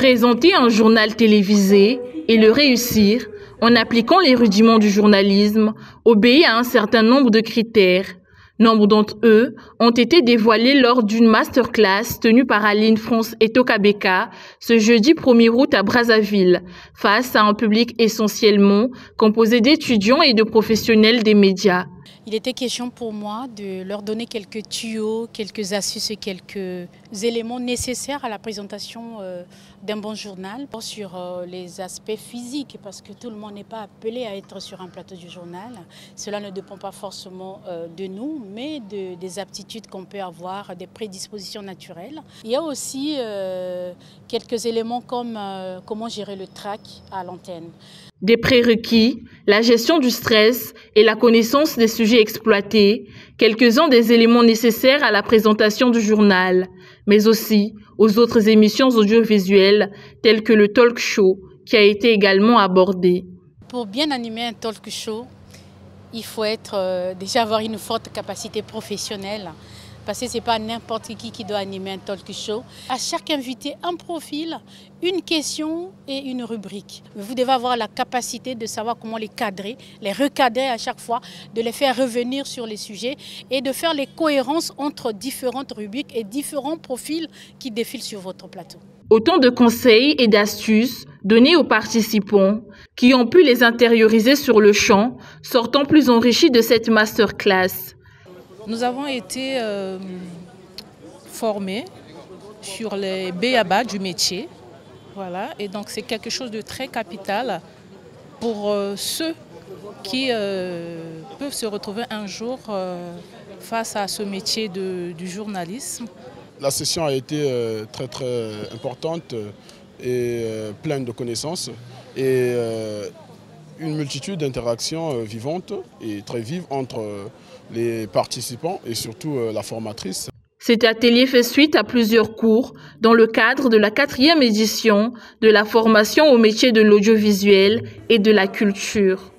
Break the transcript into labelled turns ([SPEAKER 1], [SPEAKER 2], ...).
[SPEAKER 1] Présenter un journal télévisé et le réussir en appliquant les rudiments du journalisme obéit à un certain nombre de critères. Nombre d'entre eux ont été dévoilés lors d'une masterclass tenue par Aline France et Tokabeka ce jeudi 1er août à Brazzaville, face à un public essentiellement composé d'étudiants et de professionnels des médias.
[SPEAKER 2] Il était question pour moi de leur donner quelques tuyaux, quelques astuces et quelques éléments nécessaires à la présentation d'un bon journal sur les aspects physiques, parce que tout le monde n'est pas appelé à être sur un plateau du journal. Cela ne dépend pas forcément de nous, mais des aptitudes qu'on peut avoir, des prédispositions naturelles. Il y a aussi quelques éléments comme comment gérer le trac à l'antenne.
[SPEAKER 1] Des prérequis, la gestion du stress et la connaissance des sujets exploités, quelques-uns des éléments nécessaires à la présentation du journal, mais aussi aux autres émissions audiovisuelles telles que le talk show qui a été également abordé.
[SPEAKER 2] Pour bien animer un talk show, il faut déjà avoir une forte capacité professionnelle. Parce que ce n'est pas n'importe qui doit animer un talk show. À chaque invité, un profil, une question et une rubrique. Vous devez avoir la capacité de savoir comment les cadrer, les recadrer à chaque fois, de les faire revenir sur les sujets et de faire les cohérences entre différentes rubriques et différents profils qui défilent sur votre plateau.
[SPEAKER 1] Autant de conseils et d'astuces donnés aux participants qui ont pu les intérioriser sur le champ, sortant plus enrichis de cette masterclass.
[SPEAKER 3] Nous avons été formés sur les b.a.-ba du métier. Voilà. Et donc c'est quelque chose de très capital pour ceux qui peuvent se retrouver un jour face à ce métier du journalisme.
[SPEAKER 4] La session a été très importante et pleine de connaissances et une multitude d'interactions vivantes et très vives entre les participants et surtout la formatrice.
[SPEAKER 1] Cet atelier fait suite à plusieurs cours dans le cadre de la 4e édition de la formation au métier de l'audiovisuel et de la culture.